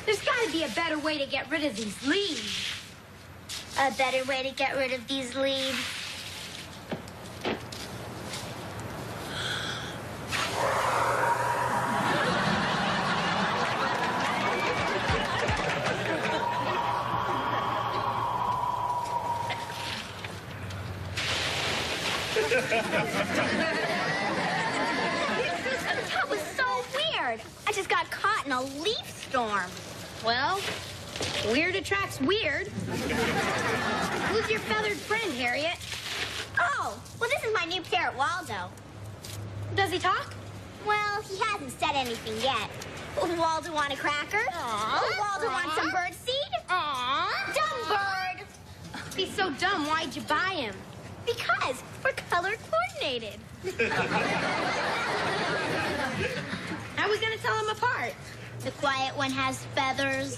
There's got to be a better way to get rid of these leaves. A better way to get rid of these leaves. That was so weird. I just got caught in a leaf storm. Well, weird attracts weird. Who's your feathered friend, Harriet? Oh, well, this is my new parrot, Waldo. Does he talk? Well, he hasn't said anything yet. Waldo want a cracker? Aww. Waldo want some bird seed? Aww. Dumb bird! If he's so dumb, why'd you buy him? Because we're color coordinated. How are we gonna tell them apart? The quiet one has feathers.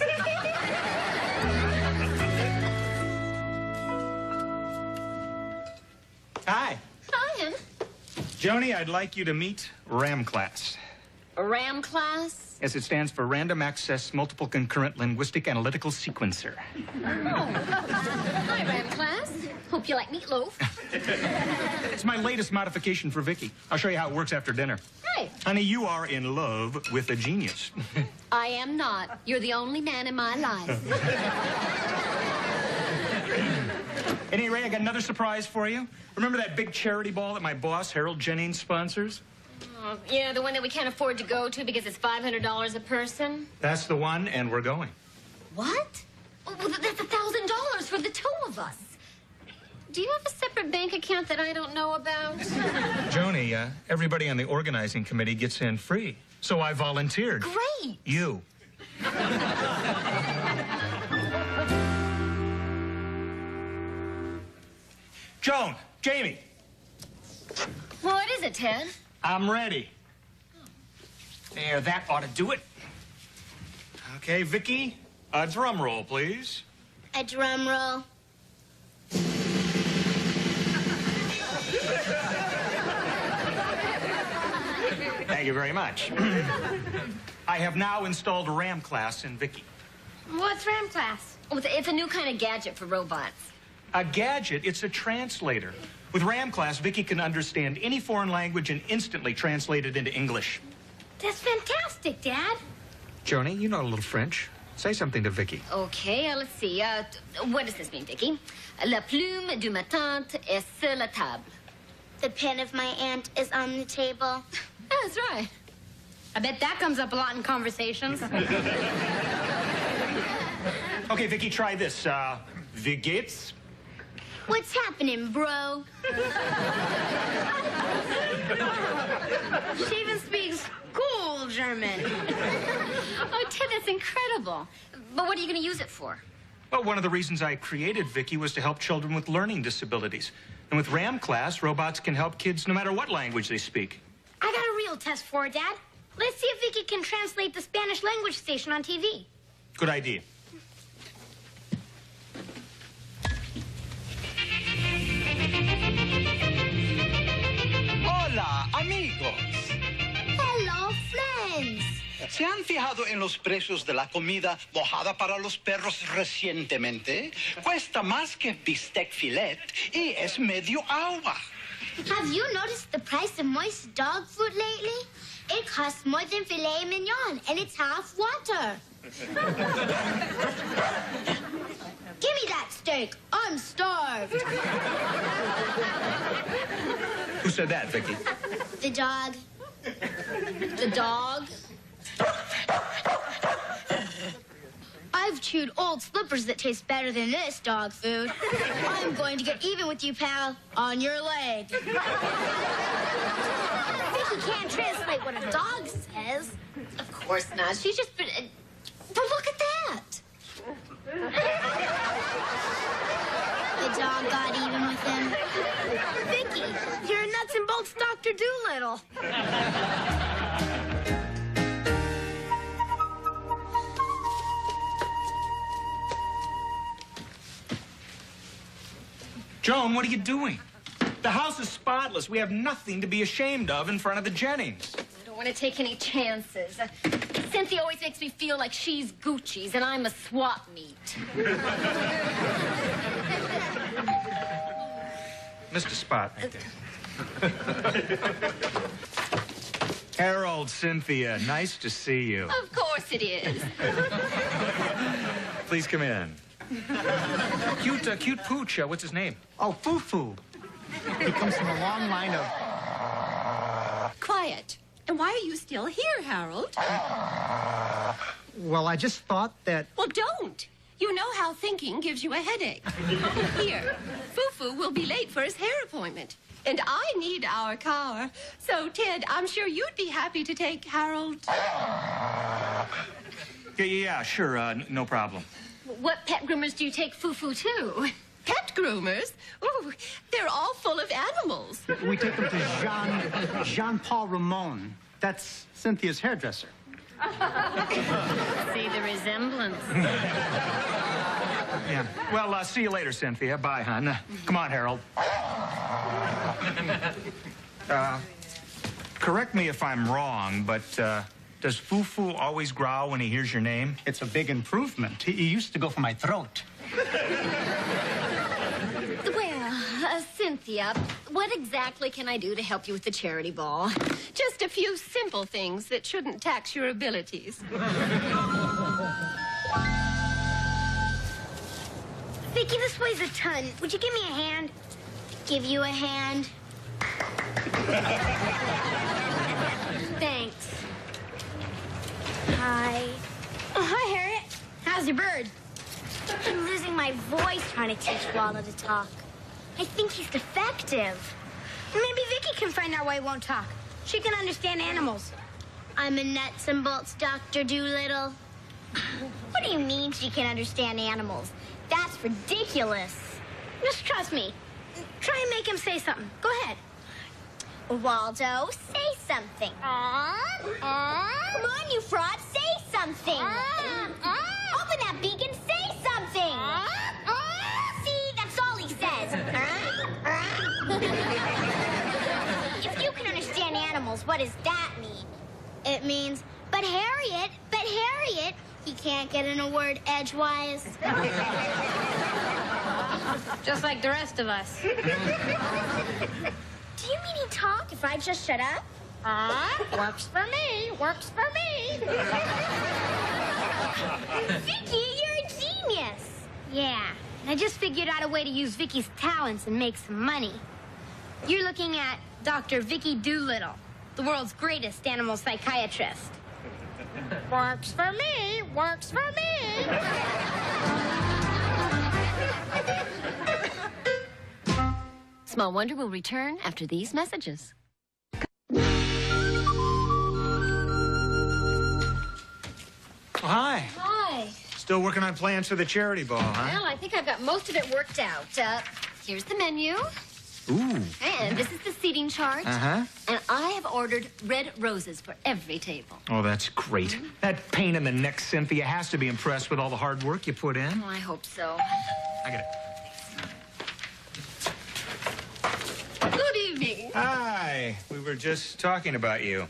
Hi. Hi. Joni, I'd like you to meet RAM class. RAM class? Yes, it stands for Random Access Multiple Concurrent Linguistic Analytical Sequencer. Hi, RAM class. Hope you like meatloaf. It's my latest modification for Vicki. I'll show you how it works after dinner. Hey. Honey, you are in love with a genius. I am not. You're the only man in my life. Anyway, I got another surprise for you. Remember that big charity ball that my boss, Harold Jennings, sponsors? Yeah, the one that we can't afford to go to because it's $500 a person? That's the one, and we're going. What? Oh, well, that's $1,000 for the two of us. Do you have a separate bank account that I don't know about? Joni, everybody on the organizing committee gets in free, so I volunteered. Great. You. Joan, Jamie. What is it, Ted? I'm ready. There, that ought to do it. Okay, Vicki, a drum roll, please. A drum roll. Thank you very much. I have now installed RAM class in Vicki. What's RAM class? Oh, it's a new kind of gadget for robots. A gadget, it's a translator. With RAM class, Vicki can understand any foreign language and instantly translate it into English. That's fantastic, Dad. Joni, you know a little French. Say something to Vicki. Okay, let's see. What does this mean, Vicki? La plume de ma tante est sur la table. The pen of my aunt is on the table. That's right. I bet that comes up a lot in conversations. Okay, Vicki, try this. Wie geht's? What's happening, bro? She even speaks cool German. Oh, Ted, that's incredible. But what are you going to use it for? Well, one of the reasons I created Vicki was to help children with learning disabilities. And with RAM class, robots can help kids no matter what language they speak. I got a real test for her, Dad. Let's see if Vicki can translate the Spanish language station on TV. Good idea. Hola, amigos. Hello, friends. ¿Se han fijado en los precios de la comida mojada para los perros recientemente? Cuesta más que bistec filet y es medio agua. Have you noticed the price of moist dog food lately? It costs more than filet mignon, and it's half water. Give me that steak. I'm starved. Who said that, Vicki? The dog. The dog? I've chewed old slippers that taste better than this dog food. I'm going to get even with you, pal, on your leg. Vicki can't translate what a dog says. Of course not. She's just been... But look at that. The dog got even with him. Vicki, you're a nuts and bolts Dr. Doolittle. Joan, what are you doing? The house is spotless. We have nothing to be ashamed of in front of the Jennings. I don't want to take any chances. Cynthia always makes me feel like she's Gucci's and I'm a swap meet. Mr. Spot, right there. Harold, Cynthia, nice to see you. Of course it is. Please come in. Cute pooch. What's his name? Oh, Foo-Foo. He comes from a long line of... Quiet. And why are you still here, Harold? Well, I just thought that... Well, don't. You know how thinking gives you a headache. Here, Foo-Foo will be late for his hair appointment. And I need our car. So, Ted, I'm sure you'd be happy to take Harold. Yeah, sure. No problem. What pet groomers do you take Foo-Foo to? Pet groomers? Ooh, they're all full of animals. We take him to Jean-Paul Ramon. That's Cynthia's hairdresser. See the resemblance. Yeah. Well, see you later, Cynthia. Bye, hon. Come on, Harold. Correct me if I'm wrong, but does Foo-Foo always growl when he hears your name? It's a big improvement. He used to go for my throat. Well, Cynthia, what exactly can I do to help you with the charity ball? Just a few simple things that shouldn't tax your abilities. Vicki, this weighs a ton. Would you give me a hand? Give you a hand. Thanks. Hi. Oh, hi, Harriet. How's your bird? I'm losing my voice trying to teach Waldo to talk. I think he's defective. Maybe Vicki can find out why he won't talk. She can understand animals. I'm a nuts and bolts Dr. Doolittle. What do you mean she can understand animals? That's ridiculous. Just trust me. Try and make him say something. Go ahead. Waldo, say something. Come on, you fraud, say something. Open that beak and say something. See, that's all he says. If you can understand animals, what does that mean? It means, but Harriet, he can't get in a word edgewise. Just like the rest of us. Do you mean he'd talk if I just shut up? Works for me. Works for me. Vicki, you're a genius. Yeah, and I just figured out a way to use Vicki's talents and make some money. You're looking at Dr. Vicki Doolittle, the world's greatest animal psychiatrist. Works for me. Works for me. Small Wonder will return after these messages. Oh, hi. Hi. Still working on plans for the charity ball, huh? Well, I think I've got most of it worked out. Here's the menu. Ooh. And this is the seating chart. Uh-huh. And I have ordered red roses for every table. Oh, that's great. That pain in the neck, Cynthia, has to be impressed with all the hard work you put in. Oh, I hope so. I get it. Good evening. Hi. We were just talking about you.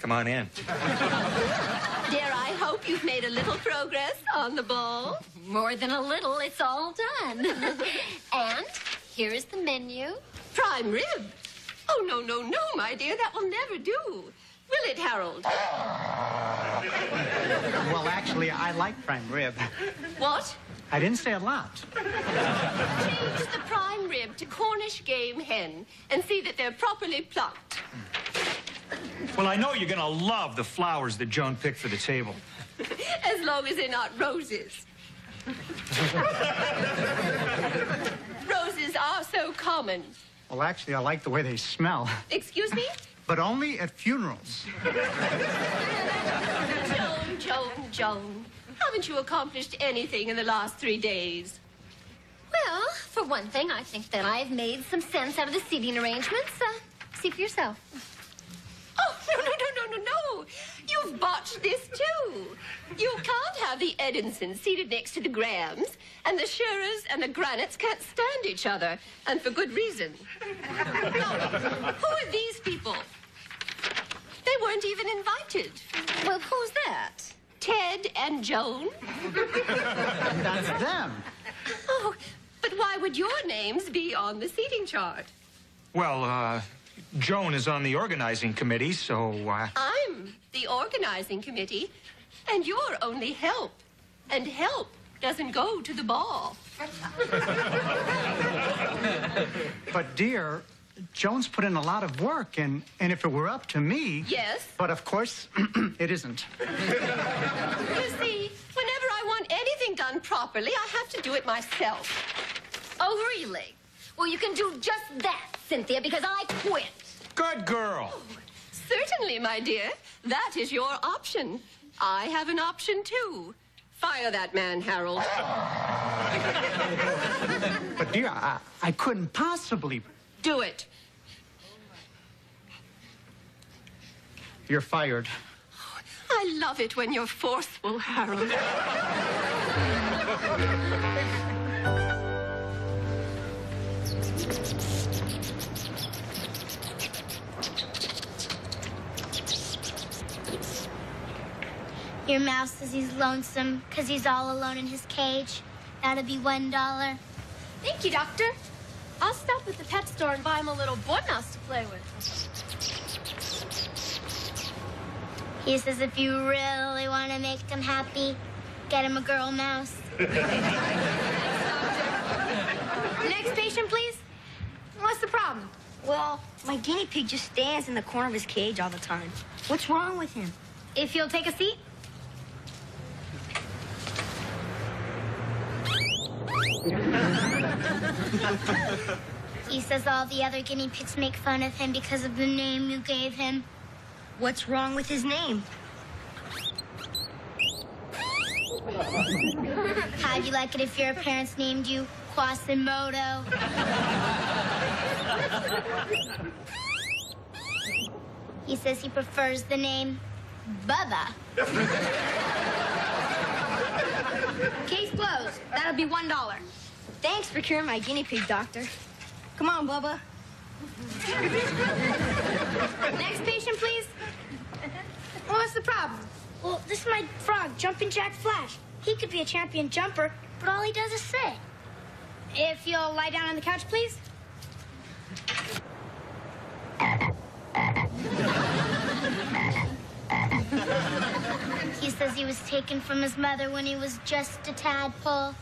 Come on in. Dare I hope you've made a little progress on the ball? More than a little, it's all done. And here is the menu. Prime rib. Oh, no, my dear. That will never do. Will it, Harold? Well, actually, I like prime rib. What? I didn't say a lot. Change the prime rib to Cornish game hen and see that they're properly plucked. Well, I know you're going to love the flowers that Joan picked for the table. As long as they're not roses. Roses are so common. Well, actually, I like the way they smell. Excuse me? But only at funerals. Joan. Haven't you accomplished anything in the last 3 days? Well, for one thing, I think that I've made some sense out of the seating arrangements. See for yourself. Oh, no. You've botched this, too. You can't have the Edinson seated next to the Grahams, and the Shearers and the Granites can't stand each other, and for good reason. Now, who are these people? They weren't even invited. Well, who's that? Ted and Joan? That's them. Oh, but why would your names be on the seating chart? Well, Joan is on the organizing committee, so, I'm the organizing committee, and you're only help. And help doesn't go to the ball. But, dear, Joan's put in a lot of work, and if it were up to me... Yes? But, of course, it isn't. You see, whenever I want anything done properly, I have to do it myself. Oh, really? Well, you can do just that, Cynthia, because I quit. good girl. Certainly, my dear. That is your option. I have an option, too. Fire that man, Harold. But, dear, I couldn't possibly... Do it. You're fired. I love it when you're forceful, Harold. Your mouse says he's lonesome because he's all alone in his cage. That'll be $1. Thank you, Doctor. I'll stop at the pet store and buy him a little boy mouse to play with. He says if you really want to make him happy, get him a girl mouse. Next patient, please. What's the problem? Well, my guinea pig just stands in the corner of his cage all the time. What's wrong with him? If you'll take a seat. He says all the other guinea pigs make fun of him because of the name you gave him. What's wrong with his name? How'd you like it if your parents named you Quasimodo? He says he prefers the name Bubba. Case closed. That'll be $1. Thanks for curing my guinea pig, Doctor. Come on, Bubba. Next patient, please. What's the problem? Well, this is my frog, Jumpin' Jack Flash. He could be a champion jumper, but all he does is sit. If you'll lie down on the couch, please. He says he was taken from his mother when he was just a tadpole.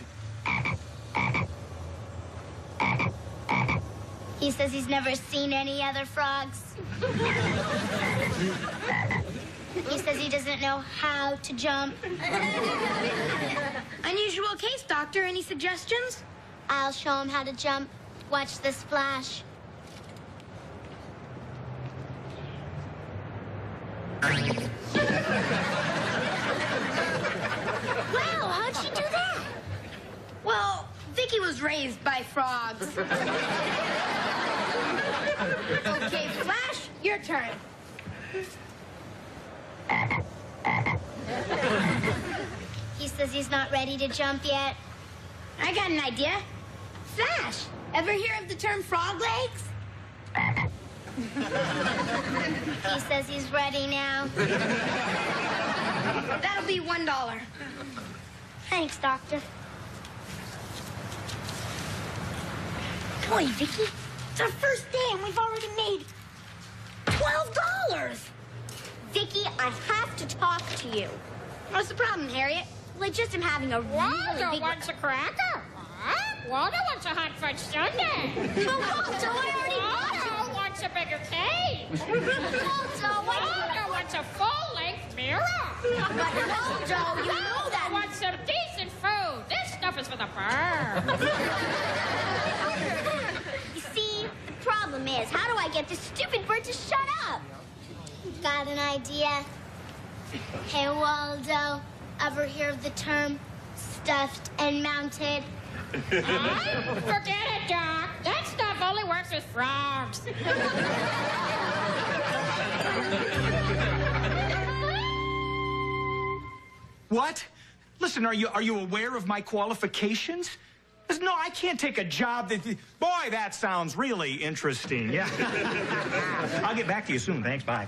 He says he's never seen any other frogs. He says he doesn't know how to jump. Unusual case, Doctor. Any suggestions? I'll show him how to jump. Watch this flash. Wow, how'd she do that? Well, Vicki was raised by frogs. Okay, Flash, your turn. He says he's not ready to jump yet. I got an idea. Flash, ever hear of the term frog legs? He says he's ready now. That'll be $1. Thanks, Doctor. Boy, Vicki, it's our first day and we've already made $12. Vicki, I have to talk to you. What's the problem, Harriet? Well, I just am having a really Waldo big... wants a cracker. Huh? Waldo wants a hot fudge sundae. But Waldo, I already bought Waldo wants a bigger cake. Waldo, wants a full-length mirror. But Waldo, you know that... Waldo wants some decent food. This stuff is for the birds. You see, the problem is, how do I get this stupid bird to shut up? Got an idea? Hey, Waldo, ever hear of the term stuffed and mounted? Huh? Forget it, Doc. That stuff only works with frogs. What? Listen, are you aware of my qualifications? No, I can't take a job that... Boy, that sounds really interesting. Yeah. I'll get back to you soon. Thanks. Bye.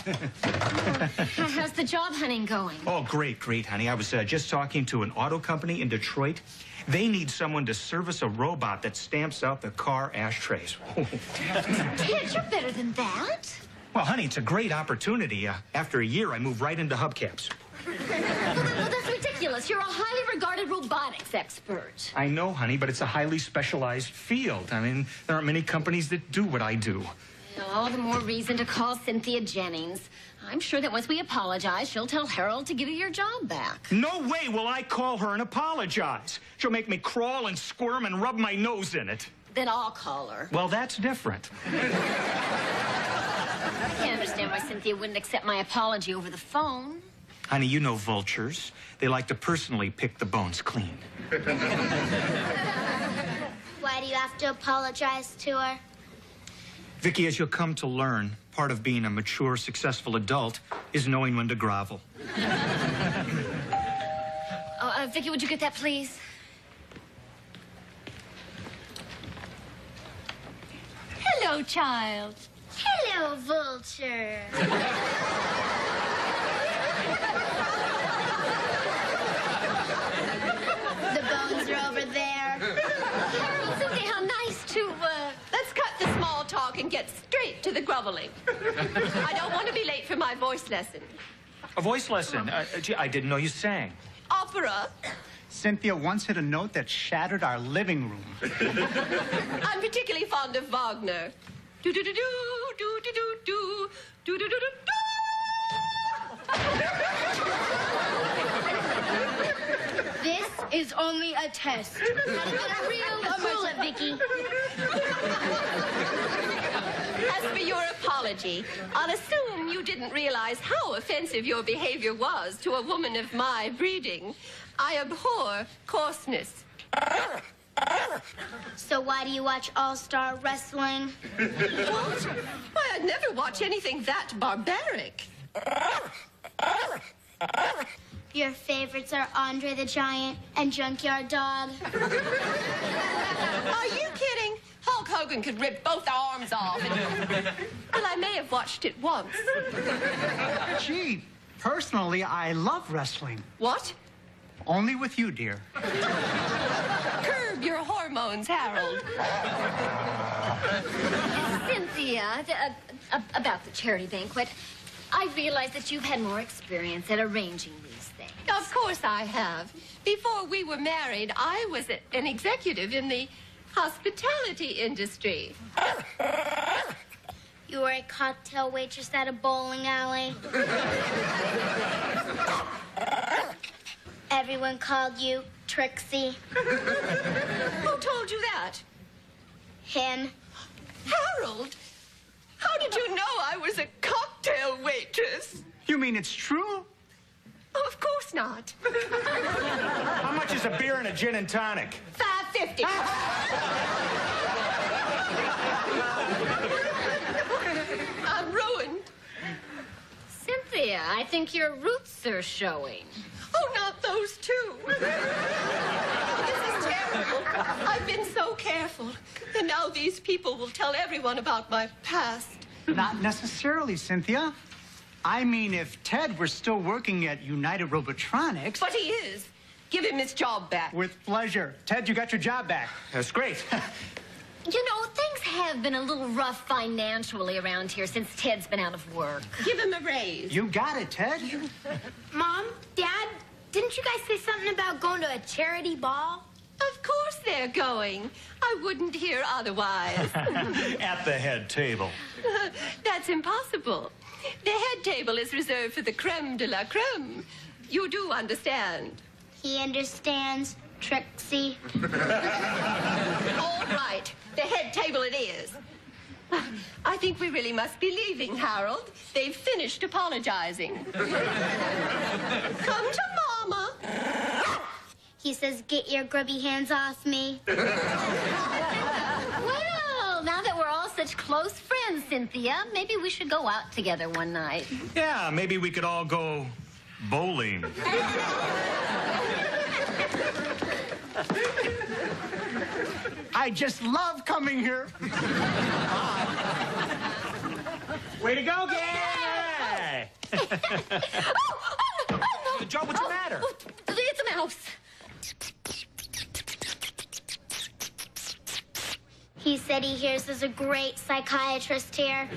How's the job hunting going? Oh, great, honey. I was just talking to an auto company in Detroit. They need someone to service a robot that stamps out the car ashtrays. Ted, you're better than that. Well, honey, it's a great opportunity. After a year, I moved right into hubcaps. Well, that's ridiculous. You're a highly regarded robotics expert. I know, honey, but it's a highly specialized field. I mean, there aren't many companies that do what I do. All the more reason to call Cynthia Jennings. I'm sure that once we apologize, she'll tell Harold to give you your job back. No way will I call her and apologize. She'll make me crawl and squirm and rub my nose in it. Then I'll call her. Well, that's different. I can't understand why Cynthia wouldn't accept my apology over the phone. Honey, you know vultures. They like to personally pick the bones clean. Why do you have to apologize to her? Vicki, as you'll come to learn, part of being a mature, successful adult is knowing when to grovel. Vicki, would you get that, please? Hello, child. Hello, vulture. The bones are over there. Harold, Cynthia, how nice to, Let's cut the small talk and get straight to the groveling. I don't want to be late for my voice lesson. A voice lesson? Gee, I didn't know you sang. Opera. Cynthia once hit a note that shattered our living room. I'm particularly fond of Wagner. Do-do-do-do, do-do-do-do, do-do-do-do-do. This is only a test. Not even a real bullet, Vicki. As for your apology, I'll assume you didn't realize how offensive your behavior was to a woman of my breeding. I abhor coarseness. So why do you watch All-Star Wrestling? What? Why, I'd never watch anything that barbaric. Your favorites are Andre the Giant and Junkyard Dog. Are you kidding? Hulk Hogan could rip both arms off. Well, I may have watched it once. Gee, personally, I love wrestling. What? Only with you, dear. Curb your hormones, Harold. Cynthia, about the charity banquet, I realize that you've had more experience at arranging these things. Of course I have. Before we were married, I was an executive in the hospitality industry. You were a cocktail waitress at a bowling alley. Everyone called you Trixie. Who told you that? Him. Harold, how did you know I was a cocktail waitress? You mean it's true? Oh, of course not. How much is a beer and a gin and tonic? $5.50. I'm ruined. Cynthia, I think your roots are showing. Oh, not those two. This is terrible. I've been so careful. And now these people will tell everyone about my past. Not necessarily, Cynthia. I mean, if Ted were still working at United Robotronics... But he is. Give him his job back. With pleasure. Ted, you got your job back. That's great. You know, things have been a little rough financially around here since Ted's been out of work. Give him a raise. You got it, Ted. Mom, Dad, didn't you guys say something about going to a charity ball? Of course they're going. I wouldn't hear otherwise. At the head table. That's impossible. The head table is reserved for the creme de la creme. You do understand. He understands, Trixie. All right. The head table it is. I think we really must be leaving, Harold. They've finished apologizing. Come to Mama. He says, get your grubby hands off me. Well, now that we're all such close friends, Cynthia, maybe we should go out together one night. Yeah, maybe we could all go bowling. I just love coming here. Way to go, gang! Joe, what's the matter? It's a mouse. He said he hears there's a great psychiatrist here.